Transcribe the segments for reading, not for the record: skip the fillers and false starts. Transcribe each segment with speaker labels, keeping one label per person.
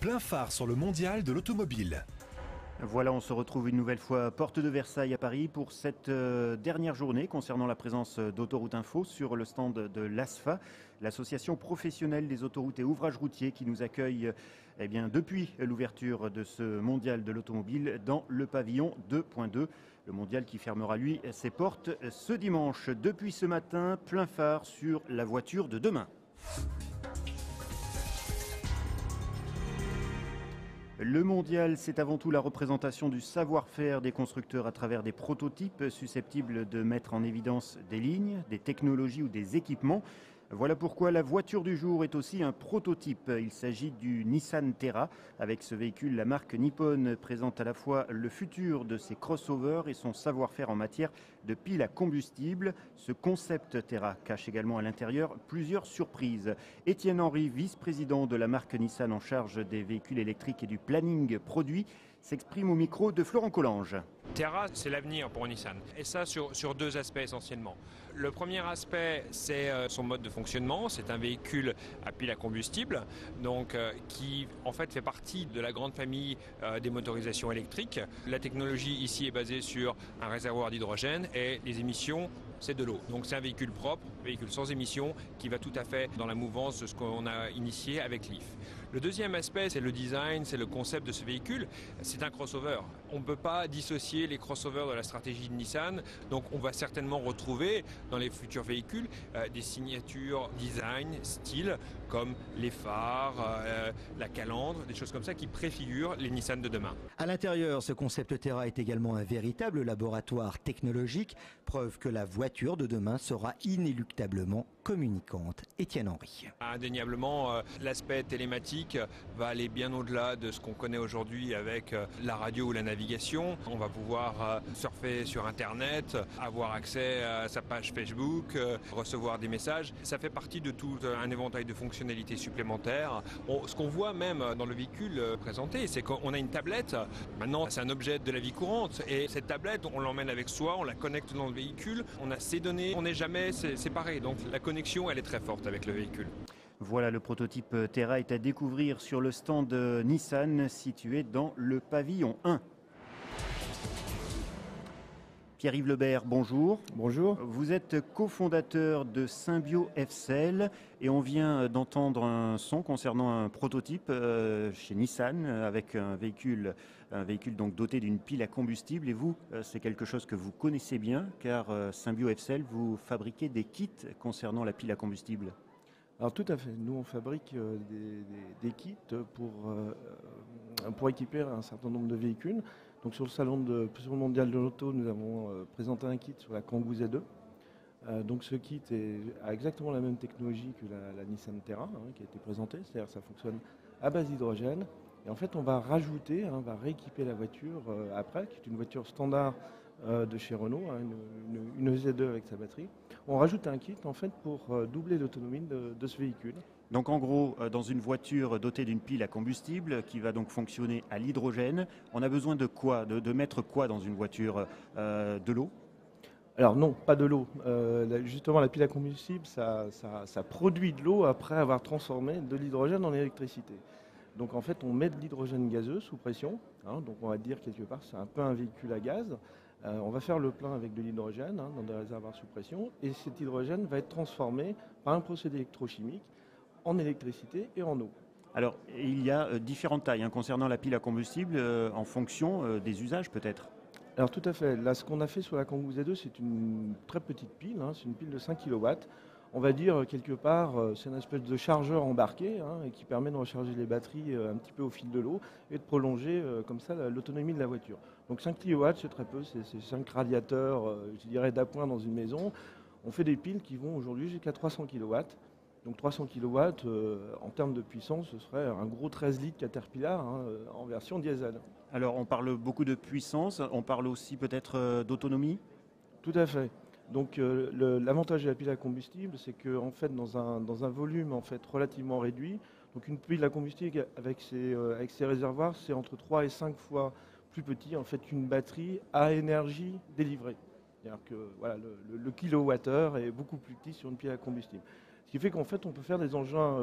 Speaker 1: plein phare sur le mondial de l'automobile.
Speaker 2: Voilà, on se retrouve une nouvelle fois porte de Versailles à Paris pour cette dernière journée concernant la présence d'Autoroute Info sur le stand de l'ASFA, l'association professionnelle des autoroutes et ouvrages routiers qui nous accueille depuis l'ouverture de ce mondial de l'automobile dans le pavillon 2.2. Le mondial qui fermera lui ses portes ce dimanche. Depuis ce matin, plein phare sur la voiture de demain. Le mondial, c'est avant tout la représentation du savoir-faire des constructeurs à travers des prototypes susceptibles de mettre en évidence des lignes, des technologies ou des équipements. Voilà pourquoi la voiture du jour est aussi un prototype. Il s'agit du Nissan Terra. Avec ce véhicule, la marque Nippon présente à la fois le futur de ses crossovers et son savoir-faire en matière de piles à combustible. Ce concept Terra cache également à l'intérieur plusieurs surprises. Étienne Henry, vice-président de la marque Nissan en charge des véhicules électriques et du planning produit, s'exprime au micro de Florent Collange.
Speaker 3: Terra, c'est l'avenir pour Nissan. Et ça sur deux aspects essentiellement. Le premier aspect, c'est son mode de fonctionnement. C'est un véhicule à pile à combustible, donc qui en fait fait partie de la grande famille des motorisations électriques. La technologie ici est basée sur un réservoir d'hydrogène et les émissions, c'est de l'eau. Donc c'est un véhicule propre, véhicule sans émissions, qui va tout à fait dans la mouvance de ce qu'on a initié avec Leaf. Le deuxième aspect, c'est le design, c'est le concept de ce véhicule. C'est un crossover. On ne peut pas dissocier les crossovers de la stratégie de Nissan. Donc on va certainement retrouver dans les futurs véhicules des signatures design, style, comme les phares, la calandre, des choses comme ça qui préfigurent les Nissan de demain.
Speaker 4: À l'intérieur, ce concept Terra est également un véritable laboratoire technologique, preuve que la voiture de demain sera inéluctablement communicante. Étienne Henry.
Speaker 3: Indéniablement, l'aspect télématique va aller bien au-delà de ce qu'on connaît aujourd'hui avec la radio ou la navigation. On va pouvoir surfer sur Internet, avoir accès à sa page Facebook, recevoir des messages. Ça fait partie de tout un éventail de fonctionnalités supplémentaires. Ce qu'on voit même dans le véhicule présenté, c'est qu'on a une tablette. Maintenant, c'est un objet de la vie courante. Et cette tablette, on l'emmène avec soi, on la connecte dans le véhicule. On a ses données, on n'est jamais séparés. Donc la connexion, elle est très forte avec le véhicule.
Speaker 2: Voilà, le prototype Terra est à découvrir sur le stand Nissan situé dans le pavillon 1. Pierre-Yves Lebert, bonjour.
Speaker 5: Bonjour.
Speaker 2: Vous êtes cofondateur de Symbio FCL et on vient d'entendre un son concernant un prototype chez Nissan avec un véhicule donc doté d'une pile à combustible. Et vous, c'est quelque chose que vous connaissez bien car Symbio FCL, vous fabriquez des kits concernant la pile à combustible.
Speaker 5: Alors tout à fait, nous on fabrique des kits pour équiper un certain nombre de véhicules. Donc sur le mondial de l'auto, nous avons présenté un kit sur la Kangoo Z2. Donc ce kit a exactement la même technologie que la Nissan Terra qui a été présentée, c'est-à-dire que ça fonctionne à base d'hydrogène. Et en fait on va rajouter, on va rééquiper la voiture après, qui est une voiture standard de chez Renault, une Z2 avec sa batterie. On rajoute un kit en fait pour doubler l'autonomie de ce véhicule.
Speaker 2: Donc en gros, dans une voiture dotée d'une pile à combustible qui va donc fonctionner à l'hydrogène, on a besoin de quoi, de mettre quoi dans une voiture, de l'eau?
Speaker 5: Alors non, pas de l'eau. Justement, la pile à combustible, ça produit de l'eau après avoir transformé de l'hydrogène en électricité. Donc en fait, on met de l'hydrogène gazeux sous pression. Donc on va dire quelque part, c'est un peu un véhicule à gaz. On va faire le plein avec de l'hydrogène dans des réservoirs sous pression. Et cet hydrogène va être transformé par un procédé électrochimique en électricité et en eau.
Speaker 2: Alors, il y a différentes tailles concernant la pile à combustible en fonction des usages peut-être.
Speaker 5: Alors tout à fait. Là, ce qu'on a fait sur la Kangoo Z2, c'est une très petite pile. C'est une pile de 5 kW. On va dire quelque part, c'est une espèce de chargeur embarqué et qui permet de recharger les batteries un petit peu au fil de l'eau et de prolonger comme ça l'autonomie de la voiture. Donc 5 kW, c'est très peu, c'est 5 radiateurs, je dirais, d'appoint dans une maison. On fait des piles qui vont aujourd'hui jusqu'à 300 kW. Donc 300 kW, en termes de puissance, ce serait un gros 13 litres Caterpillar en version diesel.
Speaker 2: Alors on parle beaucoup de puissance, on parle aussi peut-être d'autonomie?
Speaker 5: Tout à fait. Donc l'avantage de la pile à combustible, c'est que en fait, dans un volume en fait, relativement réduit, donc une pile à combustible avec ses réservoirs, c'est entre 3 et 5 fois plus petit en fait, qu'une batterie à énergie délivrée. C'est-à-dire que voilà, le kilowattheure est beaucoup plus petit sur une pile à combustible. Ce qui fait qu'en fait, on peut faire des engins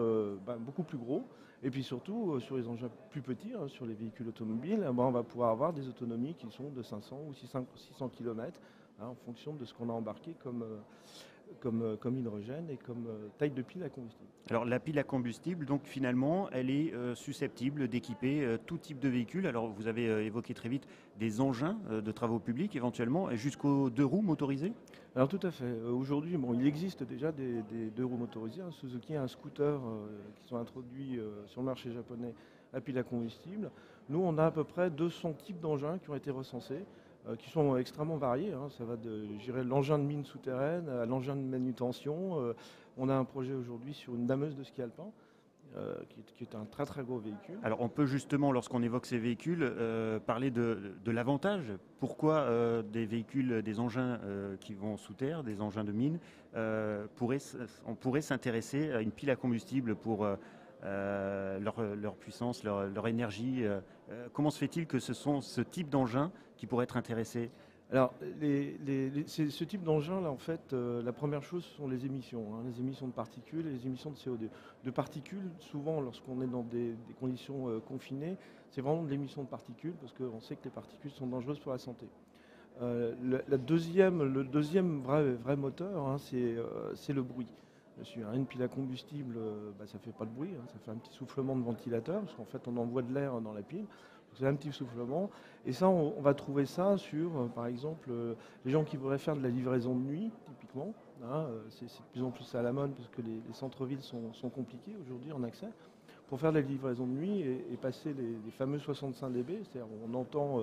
Speaker 5: beaucoup plus gros Et puis surtout, sur les engins plus petits, hein, sur les véhicules automobiles, on va pouvoir avoir des autonomies qui sont de 500 ou 600 km, hein, en fonction de ce qu'on a embarqué comme hydrogène et comme taille de pile à combustible.
Speaker 2: Alors la pile à combustible, donc finalement, elle est susceptible d'équiper tout type de véhicule. Alors vous avez évoqué très vite des engins de travaux publics éventuellement, jusqu'aux 2 roues motorisées.
Speaker 5: Alors tout à fait. Aujourd'hui, il existe déjà des 2 roues motorisées. Hein. Suzuki a un scooter qui sont introduits sur le marché japonais à pile à combustible. Nous, on a à peu près 200 types d'engins qui ont été recensés, qui sont extrêmement variés. Hein. Ça va de l'engin de mine souterraine à l'engin de manutention. On a un projet aujourd'hui sur une dameuse de ski alpin, qui est un très très gros véhicule.
Speaker 2: Alors on peut justement, lorsqu'on évoque ces véhicules, parler de l'avantage. Pourquoi des véhicules, des engins qui vont sous terre, des engins de mine, on pourrait s'intéresser à une pile à combustible pour leur puissance, leur énergie. Comment se fait-il que ce sont ce type d'engins qui pourraient être intéressés?
Speaker 5: Alors, ce type d'engin-là, en fait, la première chose sont les émissions, hein, les émissions de particules et les émissions de CO2. De particules, souvent, lorsqu'on est dans des conditions confinées, c'est vraiment de l'émission de particules, parce qu'on sait que les particules sont dangereuses pour la santé. Le deuxième vrai moteur, hein, c'est le bruit. Une pile à combustible, ça ne fait pas de bruit, hein, ça fait un petit soufflement de ventilateur, parce qu'en fait, on envoie de l'air dans la pile. C'est un petit soufflement. Et ça, on va trouver ça sur, par exemple, les gens qui voudraient faire de la livraison de nuit, typiquement. Hein, c'est de plus en plus à la mode parce que les centres-villes sont compliqués aujourd'hui en accès. Pour faire de la livraison de nuit et passer les fameux 65 dB, c'est-à-dire on entend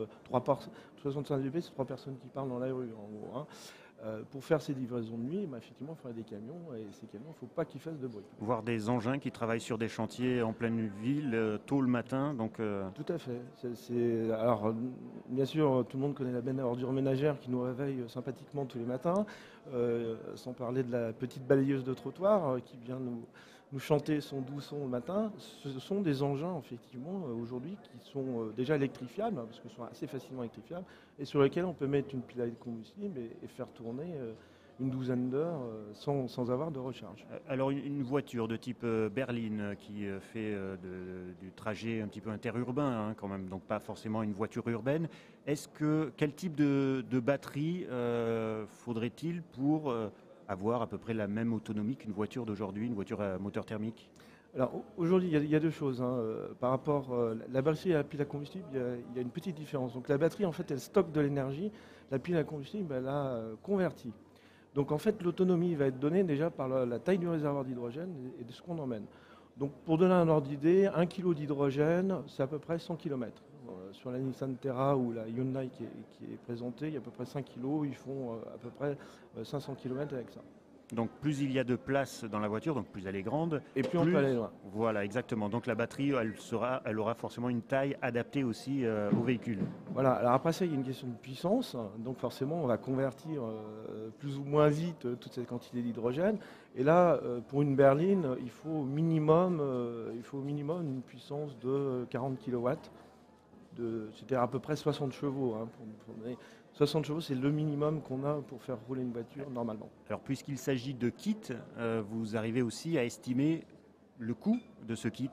Speaker 5: 65 dB, c'est 3 personnes qui parlent dans la rue, en gros. Hein. Pour faire ces livraisons de nuit, effectivement, il faudrait des camions, et ces camions, il ne faut pas qu'ils fassent de bruit.
Speaker 2: Voir des engins qui travaillent sur des chantiers en pleine ville, tôt le matin. Donc,
Speaker 5: Tout à fait. Alors, bien sûr, tout le monde connaît la benne à ordures ménagères qui nous réveille sympathiquement tous les matins, sans parler de la petite balayeuse de trottoir qui vient nous chanter son doux son le matin. Ce sont des engins, effectivement, aujourd'hui, qui sont déjà électrifiables, parce qu'ils sont assez facilement électrifiables, et sur lesquels on peut mettre une pile à combustible et faire tourner une douzaine d'heures sans avoir de recharge.
Speaker 2: Alors une voiture de type berline qui fait du trajet un petit peu interurbain, hein, quand même, donc pas forcément une voiture urbaine. Quel type de batterie faudrait-il pour avoir à peu près la même autonomie qu'une voiture d'aujourd'hui, une voiture à moteur thermique?
Speaker 5: Alors aujourd'hui, il y a 2 choses. Hein. Par rapport à la batterie et la pile à combustible, il y a une petite différence. Donc la batterie, en fait, elle stocke de l'énergie. La pile à combustible, elle a converti. Donc en fait, l'autonomie va être donnée déjà par la taille du réservoir d'hydrogène et de ce qu'on emmène. Donc pour donner un ordre d'idée, 1 kg d'hydrogène, c'est à peu près 100 km. Sur la Nissan Terra ou la Hyundai qui est présentée, il y a à peu près 5 kg, ils font à peu près 500 km avec ça.
Speaker 2: Donc plus il y a de place dans la voiture, donc plus elle est grande.
Speaker 5: Et plus on peut aller loin.
Speaker 2: Voilà, exactement. Donc la batterie, elle aura forcément une taille adaptée aussi au véhicule.
Speaker 5: Voilà, alors après ça, il y a une question de puissance. Donc forcément, on va convertir plus ou moins vite toute cette quantité d'hydrogène. Et là, pour une berline, il faut au minimum une puissance de 40 kW. C'est-à-dire à peu près 60 chevaux. Hein, pour donner. 60 chevaux, c'est le minimum qu'on a pour faire rouler une voiture normalement.
Speaker 2: Alors puisqu'il s'agit de kit, vous arrivez aussi à estimer le coût de ce kit?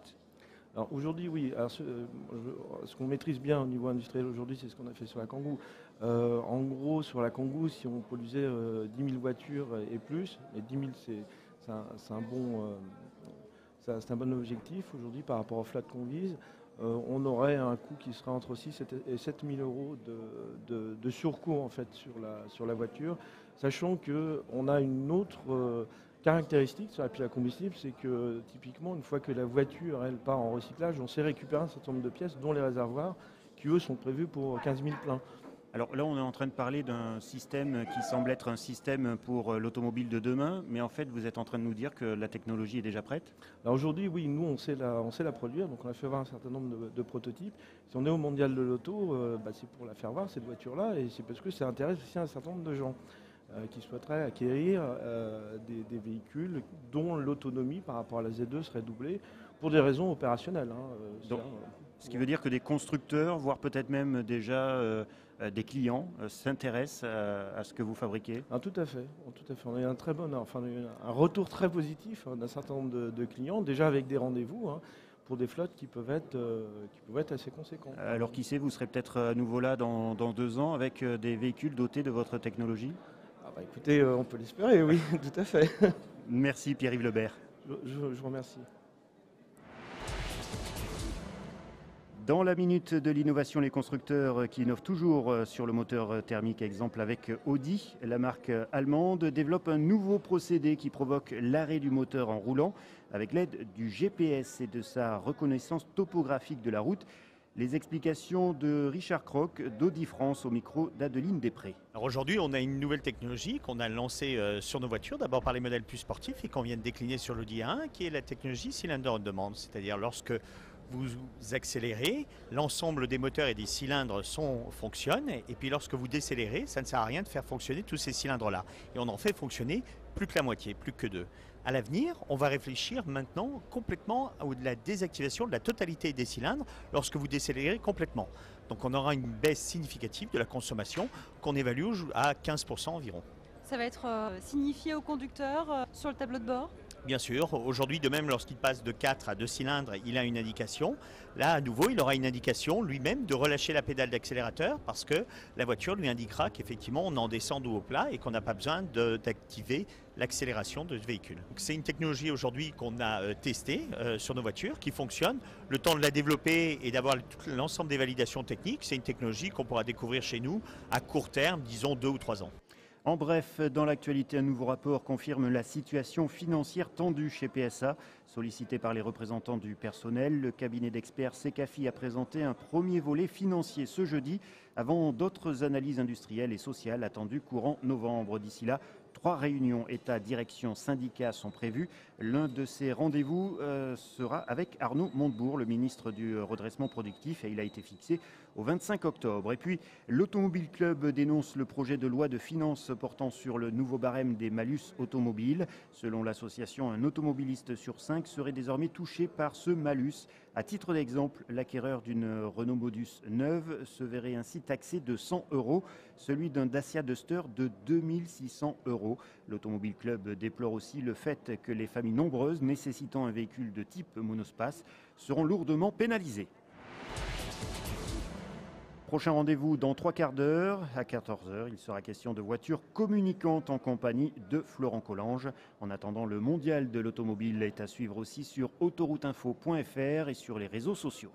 Speaker 5: Alors aujourd'hui, oui. Alors, ce qu'on maîtrise bien au niveau industriel aujourd'hui, c'est ce qu'on a fait sur la Kangoo. En gros, sur la Kangoo, si on produisait 10 000 voitures et plus, et 10 000 c'est un bon objectif aujourd'hui par rapport au flat qu'on vise. On aurait un coût qui serait entre 6 et 7 000 euros de surcoût en fait sur la voiture, sachant qu'on a une autre caractéristique sur la pile à combustible, c'est que typiquement une fois que la voiture elle part en recyclage, on sait récupérer un certain nombre de pièces, dont les réservoirs, qui eux sont prévus pour 15 000 pleins.
Speaker 2: Alors là, on est en train de parler d'un système qui semble être un système pour l'automobile de demain, mais en fait, vous êtes en train de nous dire que la technologie est déjà prête?
Speaker 5: Alors aujourd'hui, oui, nous, on sait la produire, donc on a fait voir un certain nombre de prototypes. Si on est au mondial de l'auto, c'est pour la faire voir, cette voiture-là, et c'est parce que ça intéresse aussi un certain nombre de gens qui souhaiteraient acquérir des véhicules dont l'autonomie par rapport à la Z2 serait doublée pour des raisons opérationnelles. Hein,
Speaker 2: ce qui veut dire que des constructeurs, voire peut-être même déjà des clients s'intéressent à ce que vous fabriquez?
Speaker 5: Tout à fait. On a eu un retour très positif d'un certain nombre de clients, déjà avec des rendez-vous. Hein. pour des flottes qui peuvent être assez conséquentes.
Speaker 2: Alors qui sait, vous serez peut-être à nouveau là dans 2 ans avec des véhicules dotés de votre technologie?
Speaker 5: Ah bah écoutez, on peut l'espérer, oui, tout à fait.
Speaker 2: Merci Pierre-Yves Lebert.
Speaker 5: Je vous remercie.
Speaker 2: Dans la minute de l'innovation, les constructeurs qui innovent toujours sur le moteur thermique, exemple avec Audi, la marque allemande développe un nouveau procédé qui provoque l'arrêt du moteur en roulant avec l'aide du GPS et de sa reconnaissance topographique de la route. Les explications de Richard Croc d'Audi France au micro d'Adeline Després.
Speaker 6: Alors aujourd'hui, on a une nouvelle technologie qu'on a lancée sur nos voitures, d'abord par les modèles plus sportifs et qu'on vient de décliner sur l'Audi A1, qui est la technologie cylinder on demand, c'est-à-dire lorsque vous accélérez, l'ensemble des moteurs et des cylindres fonctionnent, et puis lorsque vous décélérez, ça ne sert à rien de faire fonctionner tous ces cylindres-là. Et on en fait fonctionner plus que la moitié, plus que 2. À l'avenir, on va réfléchir maintenant complètement à la désactivation de la totalité des cylindres lorsque vous décélérez complètement. Donc on aura une baisse significative de la consommation qu'on évalue à 15% environ.
Speaker 7: Ça va être signifié au conducteur sur le tableau de bord?
Speaker 6: Bien sûr, aujourd'hui, de même, lorsqu'il passe de 4 à 2 cylindres, il a une indication. Là, à nouveau, il aura une indication lui-même de relâcher la pédale d'accélérateur parce que la voiture lui indiquera qu'effectivement, on en descend d'eau au plat et qu'on n'a pas besoin d'activer l'accélération de ce véhicule. C'est une technologie aujourd'hui qu'on a testée sur nos voitures, qui fonctionne. Le temps de la développer et d'avoir l'ensemble des validations techniques, c'est une technologie qu'on pourra découvrir chez nous à court terme, disons 2 ou 3 ans.
Speaker 2: En bref, dans l'actualité, un nouveau rapport confirme la situation financière tendue chez PSA. Sollicité par les représentants du personnel, le cabinet d'experts Secafi a présenté un premier volet financier ce jeudi, avant d'autres analyses industrielles et sociales attendues courant novembre. D'ici là, 3 réunions État, direction, syndicats sont prévues. L'un de ces rendez-vous sera avec Arnaud Montebourg, le ministre du redressement productif, et il a été fixé au 25 octobre. Et puis, l'Automobile Club dénonce le projet de loi de finances portant sur le nouveau barème des malus automobiles. Selon l'association, un automobiliste sur 5 serait désormais touché par ce malus. À titre d'exemple, l'acquéreur d'une Renault Modus neuve se verrait ainsi taxé de 100 €, celui d'un Dacia Duster de 2600 €. L'Automobile Club déplore aussi le fait que les familles nombreuses nécessitant un véhicule de type monospace seront lourdement pénalisées. Prochain rendez-vous dans 3 quarts d'heure. À 14 h, il sera question de voitures communicantes en compagnie de Florent Collange. En attendant, le mondial de l'automobile est à suivre aussi sur autorouteinfo.fr et sur les réseaux sociaux.